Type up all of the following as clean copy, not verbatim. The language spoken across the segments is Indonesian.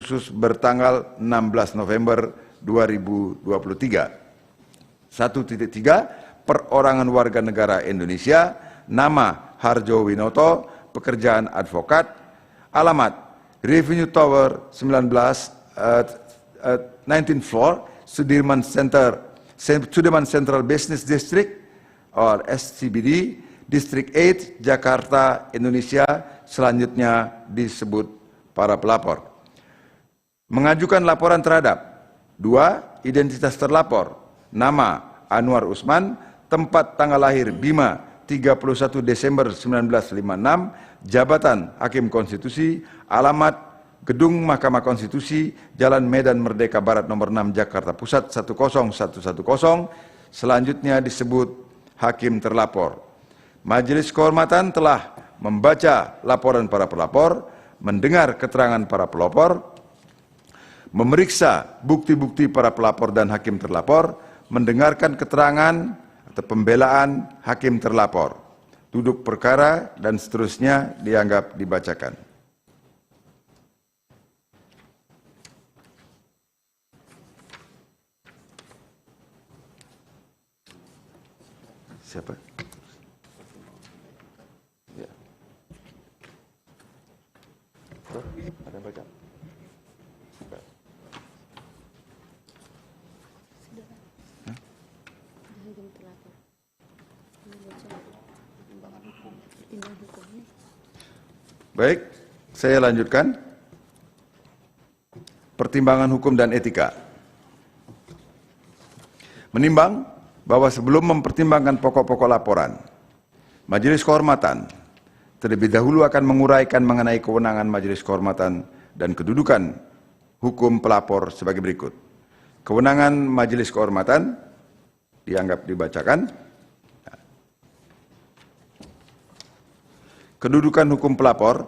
khusus bertanggal 16 November 2023. 1.3 Perorangan warga negara Indonesia, nama Harjo Winoto, pekerjaan advokat, alamat Revenue Tower 19th floor, Sudirman Central Business District or SCBD, District 8, Jakarta, Indonesia. Selanjutnya disebut para pelapor. Mengajukan laporan terhadap 2. Identitas terlapor, nama Anwar Usman, tempat tanggal lahir Bima 31 Desember 1956, jabatan Hakim Konstitusi, alamat Gedung Mahkamah Konstitusi, Jalan Medan Merdeka Barat nomor 6 Jakarta Pusat 10110. Selanjutnya disebut hakim terlapor. Majelis Kehormatan telah membaca laporan para pelapor, mendengar keterangan para pelapor, memeriksa bukti-bukti para pelapor dan hakim terlapor, mendengarkan keterangan atau pembelaan hakim terlapor, duduk perkara dan seterusnya dianggap dibacakan. Siapa? Ya. Ada yang baca? Baik, saya lanjutkan. Pertimbangan hukum dan etika. Menimbang bahwa sebelum mempertimbangkan pokok-pokok laporan, Majelis Kehormatan terlebih dahulu akan menguraikan mengenai kewenangan Majelis Kehormatan dan kedudukan hukum pelapor sebagai berikut. Kewenangan Majelis Kehormatan dianggap dibacakan. Kedudukan hukum pelapor,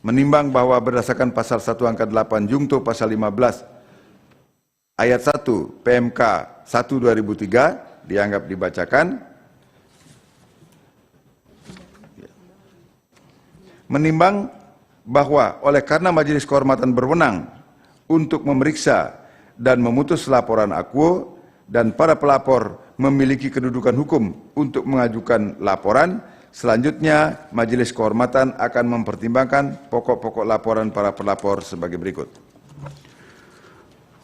menimbang bahwa berdasarkan pasal 1 angka 8 Jungto pasal 15 ayat 1 PMK 1/2003 dianggap dibacakan. Menimbang bahwa oleh karena Majelis Kehormatan berwenang untuk memeriksa dan memutus laporan akuo dan para pelapor memiliki kedudukan hukum untuk mengajukan laporan, selanjutnya Majelis Kehormatan akan mempertimbangkan pokok-pokok laporan para pelapor sebagai berikut.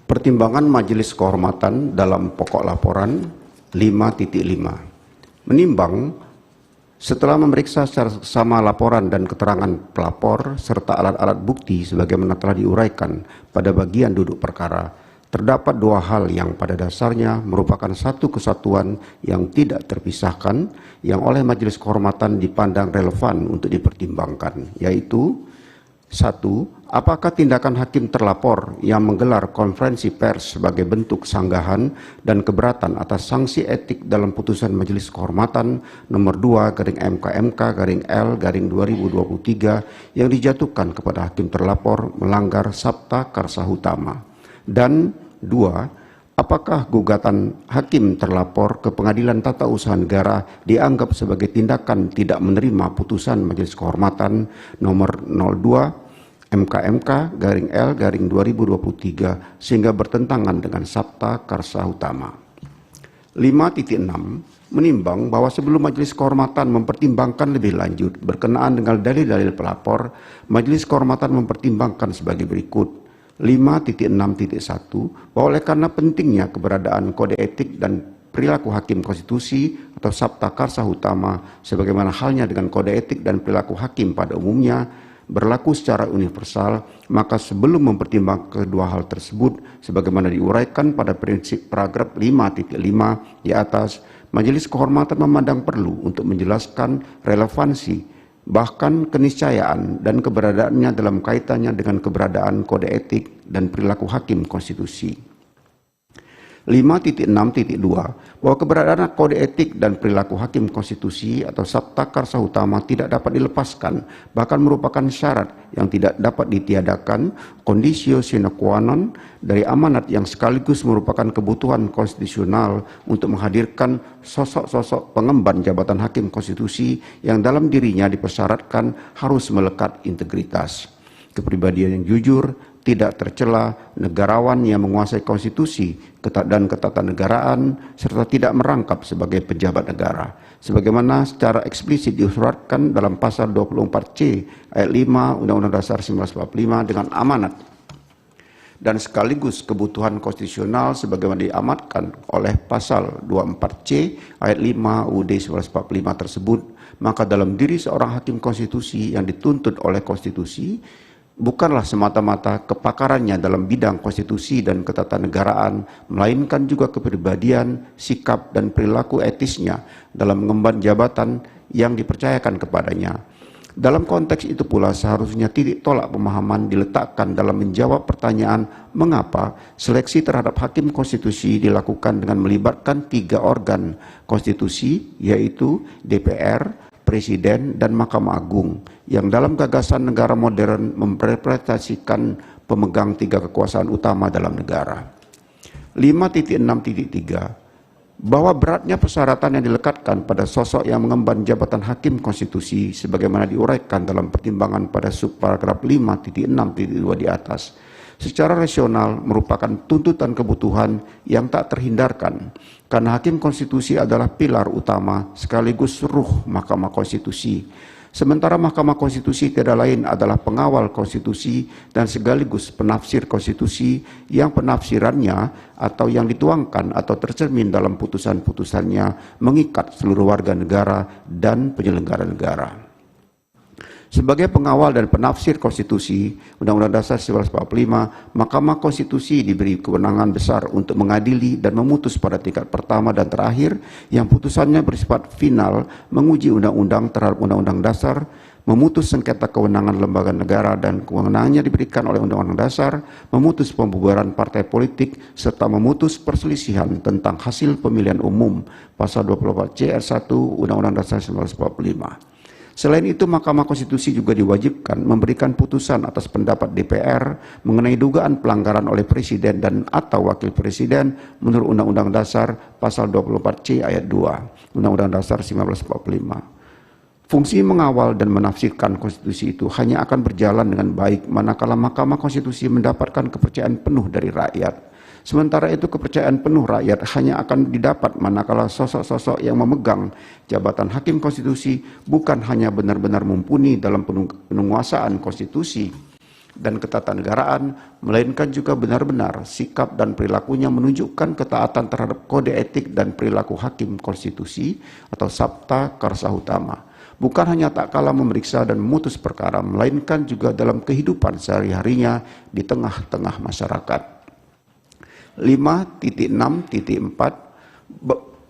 Pertimbangan Majelis Kehormatan dalam pokok laporan 5.5. Menimbang setelah memeriksa secara seksama laporan dan keterangan pelapor serta alat-alat bukti sebagaimana telah diuraikan pada bagian duduk perkara, terdapat dua hal yang pada dasarnya merupakan satu kesatuan yang tidak terpisahkan yang oleh Majelis Kehormatan dipandang relevan untuk dipertimbangkan, yaitu 1. Apakah tindakan hakim terlapor yang menggelar konferensi pers sebagai bentuk sanggahan dan keberatan atas sanksi etik dalam putusan Majelis Kehormatan nomor 2/MK/L/2023 yang dijatuhkan kepada hakim terlapor melanggar Sabta Karsa Utama, dan 2. Apakah gugatan hakim terlapor ke Pengadilan Tata Usaha Negara dianggap sebagai tindakan tidak menerima putusan Majelis Kehormatan nomor 02 MKMK/L/2023 sehingga bertentangan dengan Sabta Karsa Utama. 5.6. Menimbang bahwa sebelum Majelis Kehormatan mempertimbangkan lebih lanjut berkenaan dengan dalil-dalil pelapor, Majelis Kehormatan mempertimbangkan sebagai berikut. 5.6.1 bahwa oleh karena pentingnya keberadaan kode etik dan perilaku hakim konstitusi atau Sabta Karsa Utama sebagaimana halnya dengan kode etik dan perilaku hakim pada umumnya berlaku secara universal, maka sebelum mempertimbangkan kedua hal tersebut sebagaimana diuraikan pada prinsip paragraf 5.5 di atas, Majelis Kehormatan memandang perlu untuk menjelaskan relevansi bahkan keniscayaan dan keberadaannya dalam kaitannya dengan keberadaan kode etik dan perilaku hakim konstitusi. 5.6.2 bahwa keberadaan kode etik dan perilaku hakim konstitusi atau Sabta Karsa Utama tidak dapat dilepaskan, bahkan merupakan syarat yang tidak dapat ditiadakan, conditio sine qua non dari amanat yang sekaligus merupakan kebutuhan konstitusional untuk menghadirkan sosok-sosok pengemban jabatan hakim konstitusi yang dalam dirinya dipersyaratkan harus melekat integritas, kepribadian yang jujur, tidak tercela, negarawan yang menguasai konstitusi dan ketatanegaraan, serta tidak merangkap sebagai pejabat negara. Sebagaimana secara eksplisit disuratkan dalam pasal 24C ayat 5 Undang-Undang Dasar 1945 dengan amanat dan sekaligus kebutuhan konstitusional sebagaimana diamatkan oleh pasal 24C ayat 5 UUD 1945 tersebut, maka dalam diri seorang hakim konstitusi yang dituntut oleh konstitusi bukanlah semata-mata kepakarannya dalam bidang konstitusi dan ketatanegaraan, melainkan juga kepribadian, sikap, dan perilaku etisnya dalam mengemban jabatan yang dipercayakan kepadanya. Dalam konteks itu pula seharusnya titik tolak pemahaman diletakkan dalam menjawab pertanyaan mengapa seleksi terhadap hakim konstitusi dilakukan dengan melibatkan 3 organ konstitusi, yaitu DPR, Presiden, dan Mahkamah Agung, yang dalam gagasan negara modern mempresentasikan pemegang 3 kekuasaan utama dalam negara. 5.6.3 bahwa beratnya persyaratan yang dilekatkan pada sosok yang mengemban jabatan hakim konstitusi sebagaimana diuraikan dalam pertimbangan pada subparagraf 5.6.2 di atas secara rasional merupakan tuntutan kebutuhan yang tak terhindarkan karena hakim konstitusi adalah pilar utama sekaligus ruh Mahkamah Konstitusi. Sementara Mahkamah Konstitusi tidak lain adalah pengawal konstitusi dan sekaligus penafsir konstitusi yang penafsirannya atau yang dituangkan atau tercermin dalam putusan-putusannya mengikat seluruh warga negara dan penyelenggara negara. Sebagai pengawal dan penafsir konstitusi, Undang-Undang Dasar 1945, Mahkamah Konstitusi diberi kewenangan besar untuk mengadili dan memutus pada tingkat pertama dan terakhir yang putusannya bersifat final, menguji undang-undang terhadap Undang-Undang Dasar, memutus sengketa kewenangan lembaga negara dan kewenangannya diberikan oleh Undang-Undang Dasar, memutus pembubaran partai politik, serta memutus perselisihan tentang hasil pemilihan umum, pasal 24C ayat 1 Undang-Undang Dasar 1945. Selain itu, Mahkamah Konstitusi juga diwajibkan memberikan putusan atas pendapat DPR mengenai dugaan pelanggaran oleh Presiden dan atau Wakil Presiden menurut Undang-Undang Dasar pasal 24C ayat 2 Undang-Undang Dasar 1945. Fungsi mengawal dan menafsirkan konstitusi itu hanya akan berjalan dengan baik manakala Mahkamah Konstitusi mendapatkan kepercayaan penuh dari rakyat. Sementara itu kepercayaan penuh rakyat hanya akan didapat manakala sosok-sosok yang memegang jabatan hakim konstitusi bukan hanya benar-benar mumpuni dalam penguasaan konstitusi dan ketatanegaraan, melainkan juga benar-benar sikap dan perilakunya menunjukkan ketaatan terhadap kode etik dan perilaku hakim konstitusi atau Sabta Karsa Utama. Bukan hanya tak kalah memeriksa dan memutus perkara, melainkan juga dalam kehidupan sehari-harinya di tengah-tengah masyarakat. 5.6.4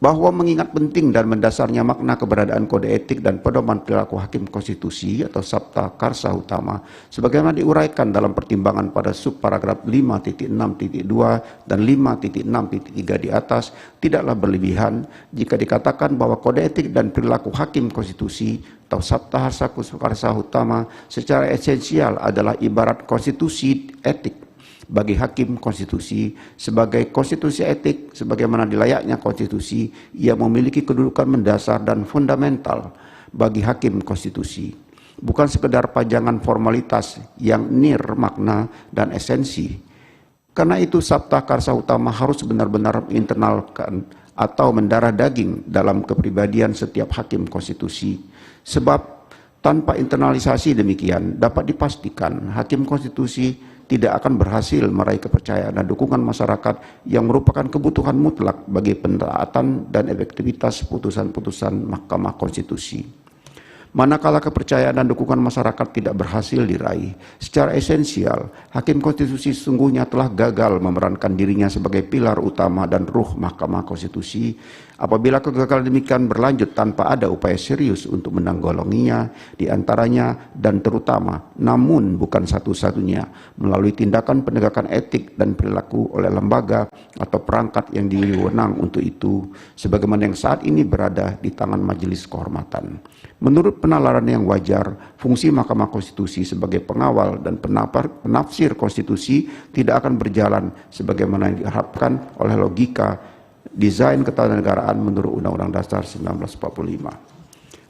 bahwa mengingat penting dan mendasarnya makna keberadaan kode etik dan pedoman perilaku hakim konstitusi atau Sabta Karsa Utama sebagaimana diuraikan dalam pertimbangan pada subparagraf 5.6.2 dan 5.6.3 di atas tidaklah berlebihan jika dikatakan bahwa kode etik dan perilaku hakim konstitusi atau Sabta Karsa Utama secara esensial adalah ibarat konstitusi etik bagi hakim konstitusi. Sebagai konstitusi etik sebagaimana dilayaknya konstitusi yang memiliki kedudukan mendasar dan fundamental bagi hakim konstitusi, bukan sekedar pajangan formalitas yang nir makna dan esensi. Karena itu Sabta Karsa Utama harus benar-benar menginternalkan atau mendarah daging dalam kepribadian setiap hakim konstitusi, sebab tanpa internalisasi demikian dapat dipastikan hakim konstitusi tidak akan berhasil meraih kepercayaan dan dukungan masyarakat yang merupakan kebutuhan mutlak bagi pentaatan dan efektivitas putusan-putusan Mahkamah Konstitusi. Manakala kepercayaan dan dukungan masyarakat tidak berhasil diraih, secara esensial, hakim konstitusi sesungguhnya telah gagal memerankan dirinya sebagai pilar utama dan ruh Mahkamah Konstitusi. Apabila kegagalan demikian berlanjut tanpa ada upaya serius untuk menanggulanginya, di antaranya dan terutama, namun bukan satu-satunya, melalui tindakan penegakan etik dan perilaku oleh lembaga atau perangkat yang diwewenang untuk itu, sebagaimana yang saat ini berada di tangan Majelis Kehormatan. Menurut penalaran yang wajar, fungsi Mahkamah Konstitusi sebagai pengawal dan penafsir konstitusi tidak akan berjalan sebagaimana yang diharapkan oleh logika desain ketatanegaraan menurut Undang-Undang Dasar 1945.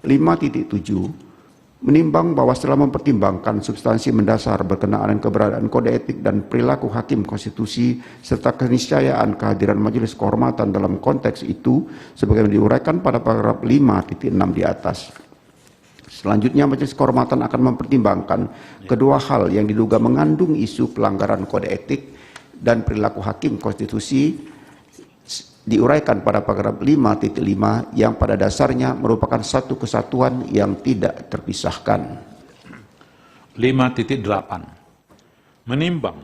5.7 Menimbang bahwa setelah mempertimbangkan substansi mendasar berkenaan dengan keberadaan kode etik dan perilaku hakim konstitusi serta keniscayaan kehadiran Majelis Kehormatan dalam konteks itu sebagaimana diuraikan pada paragraf 5.6 di atas. Selanjutnya, Majelis Kehormatan akan mempertimbangkan kedua hal yang diduga mengandung isu pelanggaran kode etik dan perilaku hakim konstitusi diuraikan pada paragraf 5.5 yang pada dasarnya merupakan satu kesatuan yang tidak terpisahkan. 5.8 Menimbang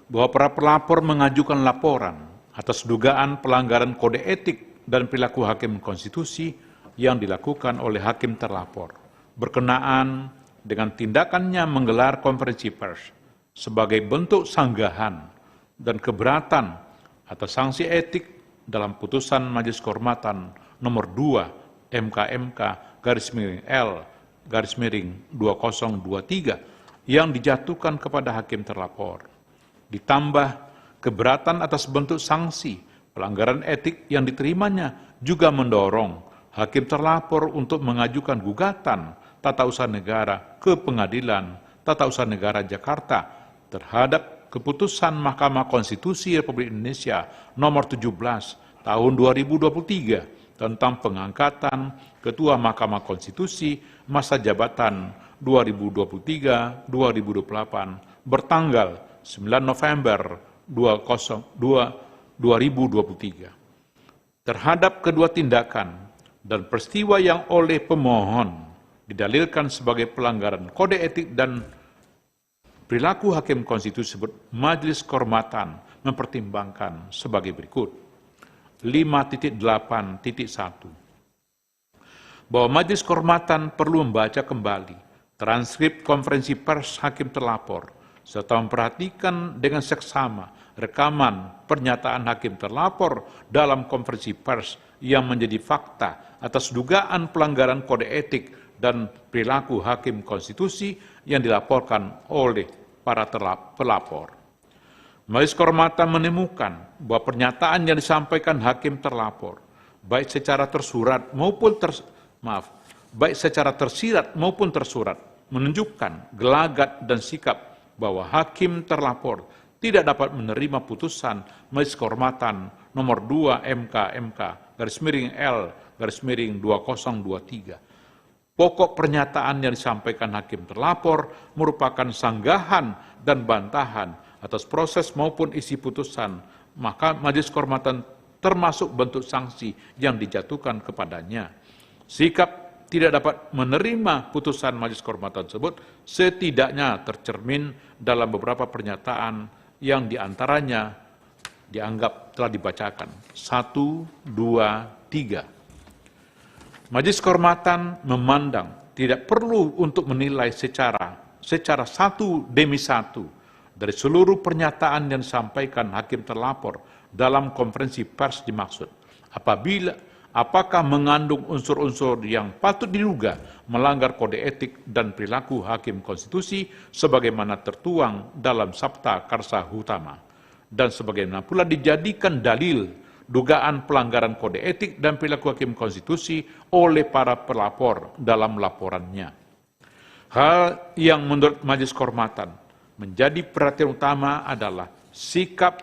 bahwa para pelapor mengajukan laporan atas dugaan pelanggaran kode etik dan perilaku hakim konstitusi yang dilakukan oleh hakim terlapor berkenaan dengan tindakannya menggelar konferensi pers sebagai bentuk sanggahan dan keberatan atas sanksi etik dalam putusan Majelis Kehormatan nomor 2 MK/L/2023 yang dijatuhkan kepada hakim terlapor, ditambah keberatan atas bentuk sanksi pelanggaran etik yang diterimanya juga mendorong hakim terlapor untuk mengajukan gugatan tata usaha negara ke Pengadilan Tata Usaha Negara Jakarta terhadap keputusan Mahkamah Konstitusi Republik Indonesia nomor 17 tahun 2023 tentang pengangkatan Ketua Mahkamah Konstitusi masa jabatan 2023-2028 bertanggal 9 November 2023. Terhadap kedua tindakan dan peristiwa yang oleh pemohon didalilkan sebagai pelanggaran kode etik dan perilaku hakim konstitusi tersebut, Majelis Kehormatan mempertimbangkan sebagai berikut. 5.8.1 bahwa Majelis Kehormatan perlu membaca kembali transkrip konferensi pers hakim terlapor serta memperhatikan dengan seksama rekaman pernyataan hakim terlapor dalam konferensi pers yang menjadi fakta atas dugaan pelanggaran kode etik dan perilaku hakim konstitusi yang dilaporkan oleh para pelapor. Majelis Kehormatan menemukan bahwa pernyataan yang disampaikan hakim terlapor, baik secara tersirat maupun tersurat, menunjukkan gelagat dan sikap bahwa hakim terlapor tidak dapat menerima putusan Majelis Kehormatan nomor 2 MK/L/2023. Pokok pernyataan yang disampaikan hakim terlapor merupakan sanggahan dan bantahan atas proses maupun isi putusan, maka Majelis Kehormatan termasuk bentuk sanksi yang dijatuhkan kepadanya. Sikap tidak dapat menerima putusan Majelis Kehormatan tersebut setidaknya tercermin dalam beberapa pernyataan yang diantaranya dianggap telah dibacakan. 1, 2, 3. Majelis Kehormatan memandang tidak perlu untuk menilai secara satu demi satu dari seluruh pernyataan yang disampaikan hakim terlapor dalam konferensi pers dimaksud, apakah mengandung unsur-unsur yang patut diduga melanggar kode etik dan perilaku hakim konstitusi sebagaimana tertuang dalam Sabta Karsa Utama, dan sebagaimana pula dijadikan dalil dugaan pelanggaran kode etik dan perilaku hakim konstitusi oleh para pelapor dalam laporannya. Hal yang menurut Majelis Kehormatan menjadi perhatian utama adalah sikap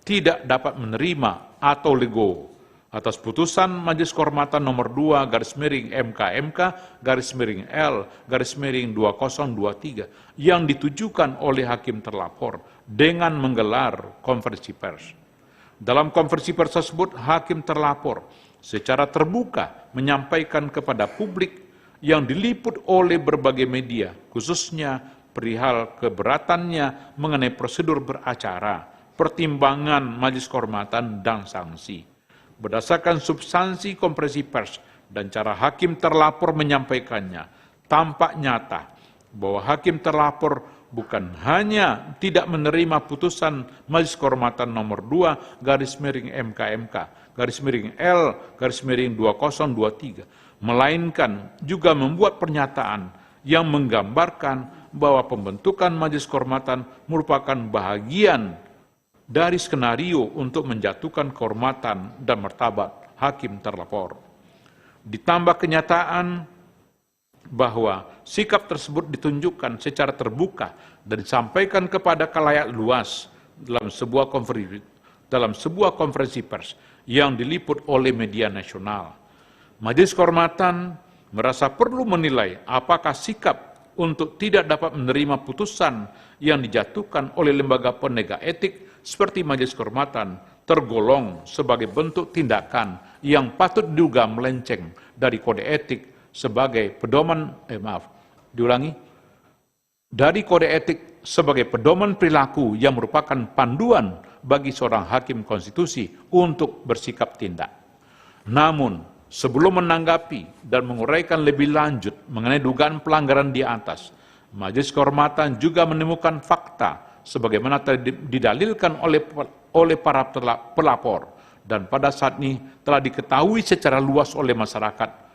tidak dapat menerima atau legowo atas putusan Majelis Kehormatan nomor 2 MK/L/2023 yang ditujukan oleh hakim terlapor dengan menggelar konferensi pers. Dalam konferensi pers tersebut, hakim terlapor secara terbuka menyampaikan kepada publik yang diliput oleh berbagai media, khususnya perihal keberatannya mengenai prosedur beracara, pertimbangan Majelis Kehormatan, dan sanksi. Berdasarkan substansi konferensi pers dan cara hakim terlapor menyampaikannya, tampak nyata bahwa hakim terlapor bukan hanya tidak menerima putusan Majelis Kehormatan nomor 2 MK/L/2023, melainkan juga membuat pernyataan yang menggambarkan bahwa pembentukan Majelis Kehormatan merupakan bahagian dari skenario untuk menjatuhkan kehormatan dan martabat hakim terlapor. Ditambah kenyataan bahwa sikap tersebut ditunjukkan secara terbuka dan disampaikan kepada khalayak luas dalam sebuah konferensi pers yang diliput oleh media nasional. Majelis Kehormatan merasa perlu menilai apakah sikap untuk tidak dapat menerima putusan yang dijatuhkan oleh lembaga penegak etik seperti Majelis Kehormatan tergolong sebagai bentuk tindakan yang patut diduga melenceng dari kode etik sebagai pedoman dari kode etik sebagai pedoman perilaku yang merupakan panduan bagi seorang hakim konstitusi untuk bersikap tindak. Namun, sebelum menanggapi dan menguraikan lebih lanjut mengenai dugaan pelanggaran di atas, Majelis Kehormatan juga menemukan fakta sebagaimana didalilkan oleh para pelapor dan pada saat ini telah diketahui secara luas oleh masyarakat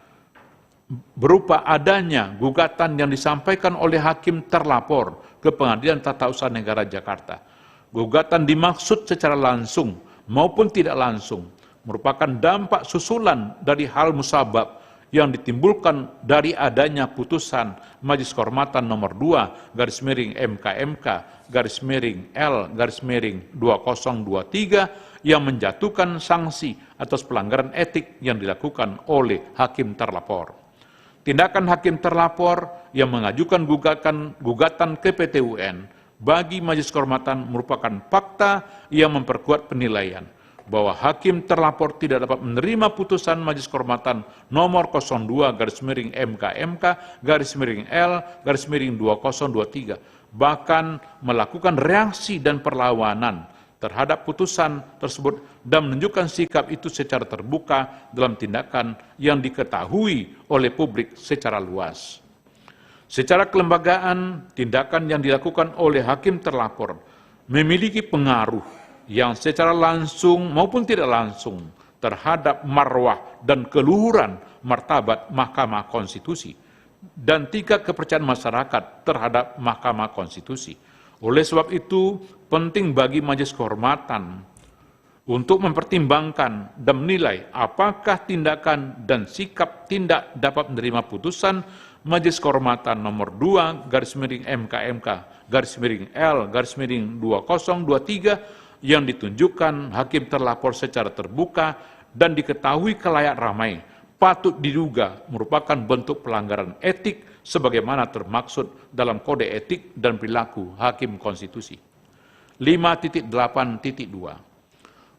berupa adanya gugatan yang disampaikan oleh hakim terlapor ke Pengadilan Tata Usaha Negara Jakarta. Gugatan dimaksud secara langsung maupun tidak langsung merupakan dampak susulan dari hal musabab yang ditimbulkan dari adanya putusan Majelis Kehormatan nomor 2/MK/L/L/2023 yang menjatuhkan sanksi atas pelanggaran etik yang dilakukan oleh hakim terlapor. Tindakan hakim terlapor yang mengajukan gugatan ke PT UN bagi Majelis Kehormatan merupakan fakta yang memperkuat penilaian bahwa hakim terlapor tidak dapat menerima putusan Majelis Kehormatan nomor 02/MK/L/2023, bahkan melakukan reaksi dan perlawanan terhadap putusan tersebut dan menunjukkan sikap itu secara terbuka dalam tindakan yang diketahui oleh publik secara luas. Secara kelembagaan, tindakan yang dilakukan oleh hakim terlapor memiliki pengaruh yang secara langsung maupun tidak langsung terhadap marwah dan keluhuran martabat Mahkamah Konstitusi dan tingkat kepercayaan masyarakat terhadap Mahkamah Konstitusi. Oleh sebab itu, penting bagi Majelis Kehormatan untuk mempertimbangkan dan menilai apakah tindakan dan sikap tindak dapat menerima putusan Majelis Kehormatan nomor 2/MK/L/2023 yang ditunjukkan hakim terlapor secara terbuka dan diketahui khalayak ramai patut diduga merupakan bentuk pelanggaran etik sebagaimana termaksud dalam Kode Etik dan Perilaku Hakim Konstitusi. 5.8.2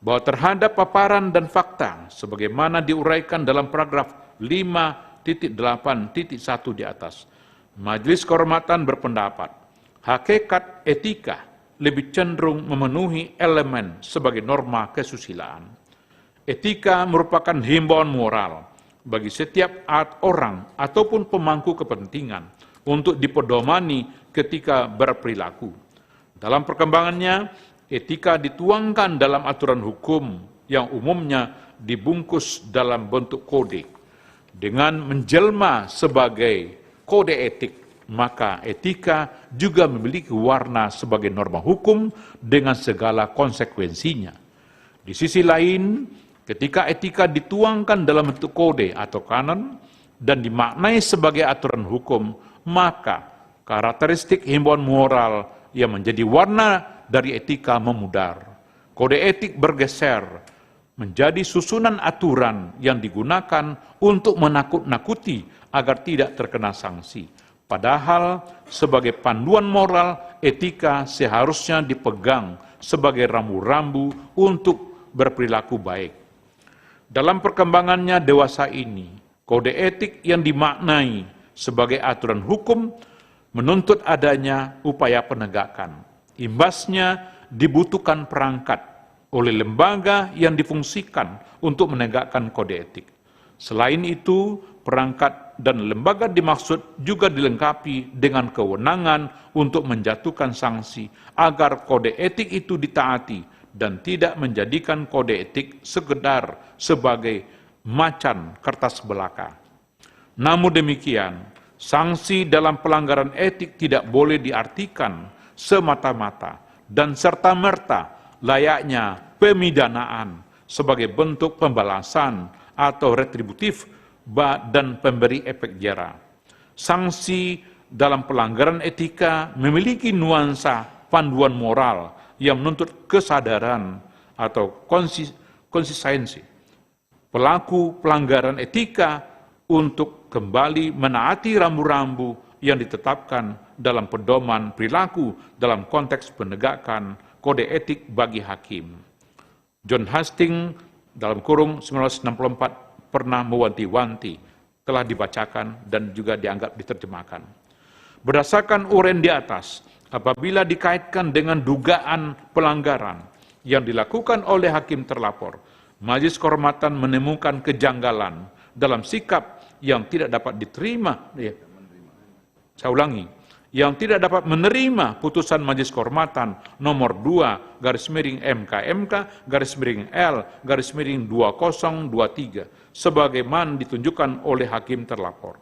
bahwa terhadap paparan dan fakta sebagaimana diuraikan dalam paragraf 5.8.1 di atas, Majelis Kehormatan berpendapat hakikat etika lebih cenderung memenuhi elemen sebagai norma kesusilaan. Etika merupakan himbauan moral bagi setiap orang ataupun pemangku kepentingan untuk dipedomani ketika berperilaku. Dalam perkembangannya, etika dituangkan dalam aturan hukum yang umumnya dibungkus dalam bentuk kode. Dengan menjelma sebagai kode etik, maka etika juga memiliki warna sebagai norma hukum dengan segala konsekuensinya. Di sisi lain, ketika etika dituangkan dalam bentuk kode atau kanon dan dimaknai sebagai aturan hukum, maka karakteristik himbauan moral yang menjadi warna dari etika memudar. Kode etik bergeser menjadi susunan aturan yang digunakan untuk menakut-nakuti agar tidak terkena sanksi. Padahal sebagai panduan moral, etika seharusnya dipegang sebagai rambu-rambu untuk berperilaku baik. Dalam perkembangannya dewasa ini, kode etik yang dimaknai sebagai aturan hukum menuntut adanya upaya penegakan. Imbasnya dibutuhkan perangkat oleh lembaga yang difungsikan untuk menegakkan kode etik. Selain itu, perangkat dan lembaga dimaksud juga dilengkapi dengan kewenangan untuk menjatuhkan sanksi agar kode etik itu ditaati dan tidak menjadikan kode etik sekedar sebagai macan kertas belaka. Namun demikian, sanksi dalam pelanggaran etik tidak boleh diartikan semata-mata dan serta-merta layaknya pemidanaan sebagai bentuk pembalasan atau retributif dan pemberi efek jera. sanksi dalam pelanggaran etika memiliki nuansa panduan moral yang menuntut kesadaran atau konsistensi pelaku pelanggaran etika untuk kembali menaati rambu-rambu yang ditetapkan dalam pedoman perilaku dalam konteks penegakan kode etik bagi hakim. John Hastings dalam kurung 1964 pernah mewanti-wanti, telah dibacakan dan juga dianggap diterjemahkan. Berdasarkan uraian di atas, apabila dikaitkan dengan dugaan pelanggaran yang dilakukan oleh hakim terlapor, Majelis Kehormatan menemukan kejanggalan dalam sikap yang tidak dapat diterima. Saya ulangi, yang tidak dapat menerima putusan Majelis Kehormatan nomor 2/MK/L/2023 sebagaimana ditunjukkan oleh hakim terlapor.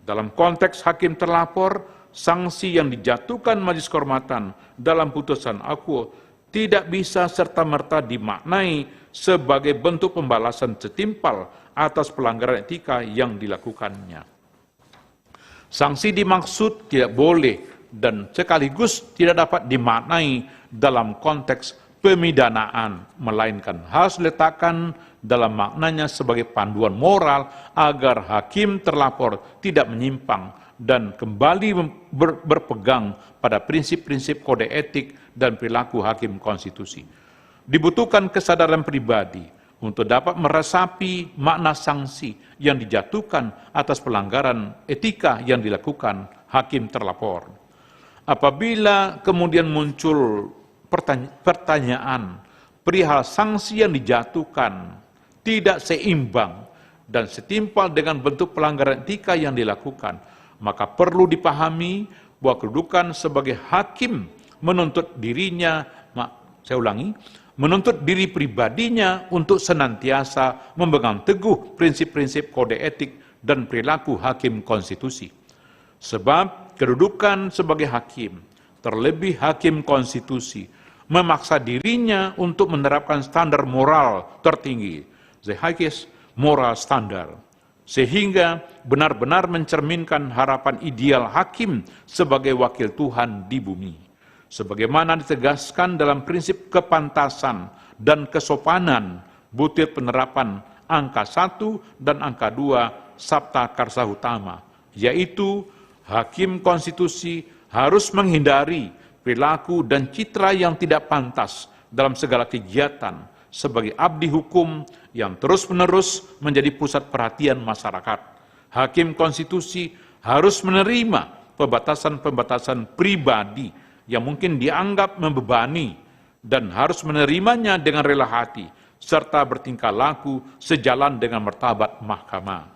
Dalam konteks hakim terlapor, sanksi yang dijatuhkan Majelis Kehormatan dalam putusan akuo tidak bisa serta-merta dimaknai sebagai bentuk pembalasan setimpal atas pelanggaran etika yang dilakukannya. Sanksi dimaksud tidak boleh dan sekaligus tidak dapat dimaknai dalam konteks pemidanaan, melainkan harus diletakkan dalam maknanya sebagai panduan moral agar hakim terlapor tidak menyimpang dan kembali berpegang pada prinsip-prinsip kode etik dan perilaku hakim konstitusi. Dibutuhkan kesadaran pribadi untuk dapat meresapi makna sanksi yang dijatuhkan atas pelanggaran etika yang dilakukan hakim terlapor. Apabila kemudian muncul pertanyaan perihal sanksi yang dijatuhkan tidak seimbang dan setimpal dengan bentuk pelanggaran etika yang dilakukan, maka perlu dipahami bahwa kedudukan sebagai hakim menuntut dirinya, menuntut diri pribadinya untuk senantiasa memegang teguh prinsip-prinsip kode etik dan perilaku hakim konstitusi. Sebab kedudukan sebagai hakim, terlebih hakim konstitusi, memaksa dirinya untuk menerapkan standar moral tertinggi, the highest moral standard, sehingga benar-benar mencerminkan harapan ideal hakim sebagai wakil Tuhan di bumi. Sebagaimana ditegaskan dalam prinsip kepantasan dan kesopanan butir penerapan angka 1 dan angka 2 Sabta Karsa Utama, yaitu hakim konstitusi harus menghindari perilaku dan citra yang tidak pantas dalam segala kegiatan sebagai abdi hukum yang terus-menerus menjadi pusat perhatian masyarakat. Hakim konstitusi harus menerima pembatasan-pembatasan pribadi yang mungkin dianggap membebani dan harus menerimanya dengan rela hati serta bertingkah laku sejalan dengan martabat mahkamah.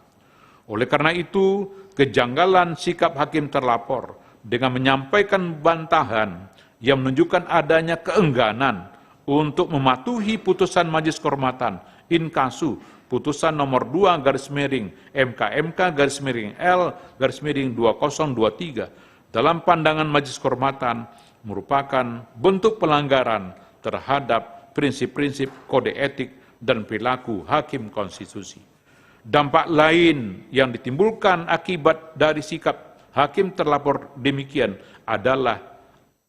Oleh karena itu, kejanggalan sikap hakim terlapor dengan menyampaikan bantahan yang menunjukkan adanya keengganan untuk mematuhi putusan Majelis Kehormatan in casu putusan nomor 2/MK/L/2023 dalam pandangan Majelis Kehormatan merupakan bentuk pelanggaran terhadap prinsip-prinsip kode etik dan perilaku hakim konstitusi. Dampak lain yang ditimbulkan akibat dari sikap hakim terlapor demikian adalah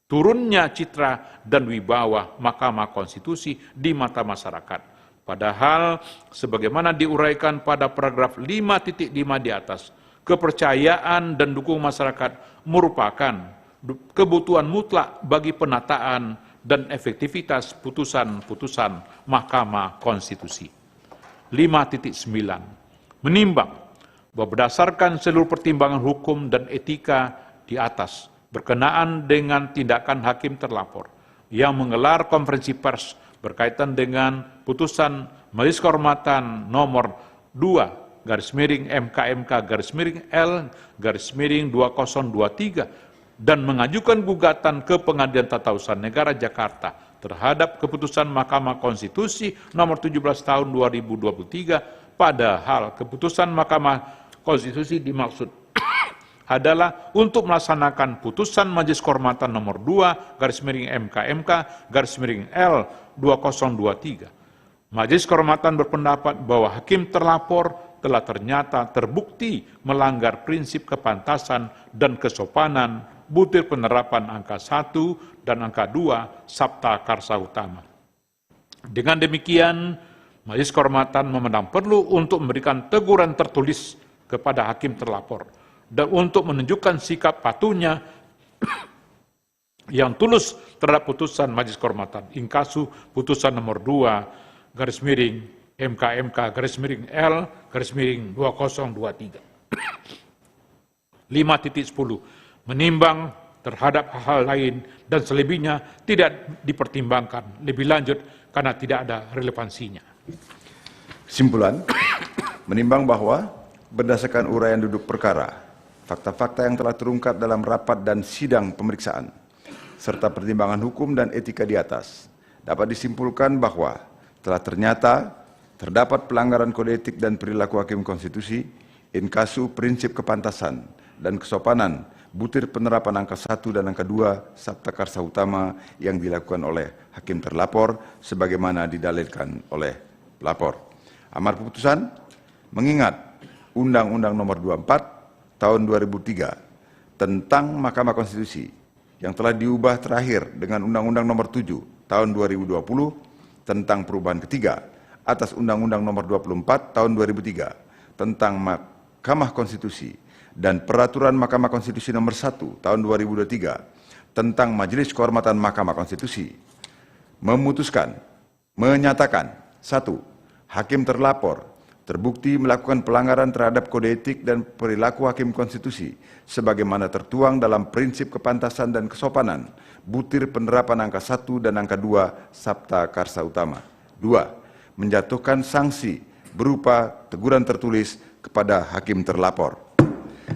turunnya citra dan wibawa Mahkamah Konstitusi di mata masyarakat. Padahal sebagaimana diuraikan pada paragraf 5.5 di atas, kepercayaan dan dukungan masyarakat merupakan kebutuhan mutlak bagi penataan dan efektivitas putusan-putusan Mahkamah Konstitusi. 5.9 menimbang bahwa berdasarkan seluruh pertimbangan hukum dan etika di atas berkenaan dengan tindakan hakim terlapor yang menggelar konferensi pers berkaitan dengan putusan Majelis Kehormatan nomor 2/MK/L/2023 dan mengajukan gugatan ke Pengadilan Tata Usaha Negara Jakarta terhadap keputusan Mahkamah Konstitusi nomor 17 tahun 2023, padahal keputusan Mahkamah Konstitusi dimaksud adalah untuk melaksanakan putusan Majelis Kehormatan nomor 2/MK/L/2023. Majelis Kehormatan berpendapat bahwa hakim terlapor telah ternyata terbukti melanggar prinsip kepantasan dan kesopanan butir penerapan angka 1 dan angka 2 Sabta Karsa Utama. Dengan demikian, Majelis Kehormatan memandang perlu untuk memberikan teguran tertulis kepada hakim terlapor dan untuk menunjukkan sikap patuhnya yang tulus terhadap putusan Majelis Kehormatan Inkasu putusan nomor 2 MK/L/2023 5.10 menimbang terhadap hal lain dan selebihnya tidak dipertimbangkan lebih lanjut karena tidak ada relevansinya. Kesimpulan, menimbang bahwa berdasarkan uraian duduk perkara, fakta-fakta yang telah terungkap dalam rapat dan sidang pemeriksaan, serta pertimbangan hukum dan etika di atas, dapat disimpulkan bahwa telah ternyata terdapat pelanggaran kode etik dan perilaku hakim konstitusi, inkasu prinsip kepantasan dan kesopanan, butir penerapan angka 1 dan angka 2 Sabta Karsa Utama yang dilakukan oleh hakim terlapor sebagaimana didalilkan oleh pelapor. Amar putusan mengingat Undang-Undang Nomor 24 Tahun 2003 tentang Mahkamah Konstitusi yang telah diubah terakhir dengan Undang-Undang Nomor 7 Tahun 2020 tentang perubahan ketiga atas Undang-Undang Nomor 24 Tahun 2003 tentang Mahkamah Konstitusi dan Peraturan Mahkamah Konstitusi Nomor 1 Tahun 2023 tentang Majelis Kehormatan Mahkamah Konstitusi memutuskan, menyatakan, 1. Hakim terlapor terbukti melakukan pelanggaran terhadap kode etik dan perilaku hakim konstitusi sebagaimana tertuang dalam prinsip kepantasan dan kesopanan, butir penerapan angka 1 dan angka 2 Sabta Karsa Utama. 2. Menjatuhkan sanksi berupa teguran tertulis kepada hakim terlapor.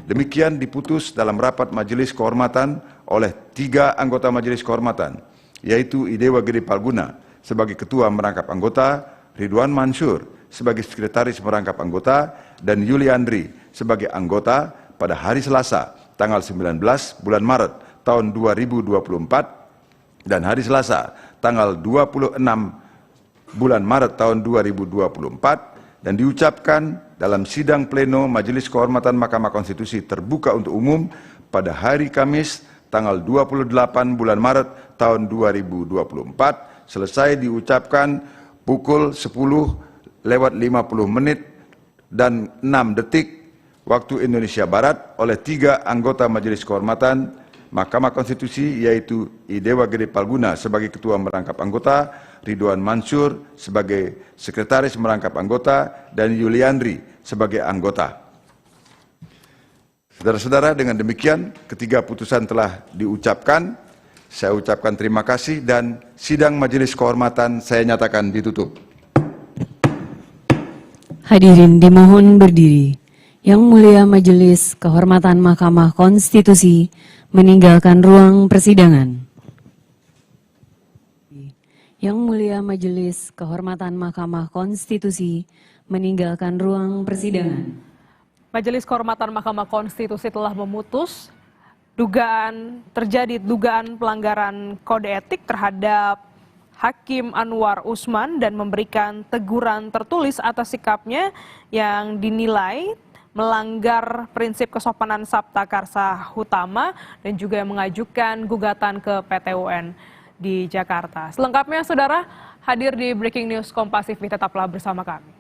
Demikian diputus dalam rapat Majelis Kehormatan oleh 3 anggota Majelis Kehormatan, yaitu Idewa Gede Palguna sebagai Ketua Merangkap Anggota, Ridwan Mansur sebagai Sekretaris Merangkap Anggota, dan Yuliandri sebagai anggota pada hari Selasa, tanggal 19 bulan Maret tahun 2024, dan hari Selasa, tanggal 26 bulan Maret tahun 2024, dan diucapkan dalam sidang pleno Majelis Kehormatan Mahkamah Konstitusi terbuka untuk umum pada hari Kamis, tanggal 28 bulan Maret tahun 2024, selesai diucapkan pukul 10:50 dan 6 detik waktu Indonesia Barat oleh 3 anggota Majelis Kehormatan Mahkamah Konstitusi, yaitu Idewa Gede Palguna sebagai Ketua Merangkap Anggota, Ridwan Mansur sebagai Sekretaris Merangkap Anggota, dan Yuliandri sebagai anggota. Saudara-saudara, dengan demikian ketiga putusan telah diucapkan. Saya ucapkan terima kasih dan sidang Majelis Kehormatan saya nyatakan ditutup. Hadirin dimohon berdiri. Yang Mulia Majelis Kehormatan Mahkamah Konstitusi meninggalkan ruang persidangan. Yang Mulia Majelis Kehormatan Mahkamah Konstitusi meninggalkan ruang persidangan. Majelis Kehormatan Mahkamah Konstitusi telah memutus terjadi dugaan pelanggaran kode etik terhadap Hakim Anwar Usman dan memberikan teguran tertulis atas sikapnya yang dinilai melanggar prinsip kesopanan Sabta Karsa Utama dan juga mengajukan gugatan ke PT UN di Jakarta. Selengkapnya, saudara, hadir di Breaking News Kompas TV, tetaplah bersama kami.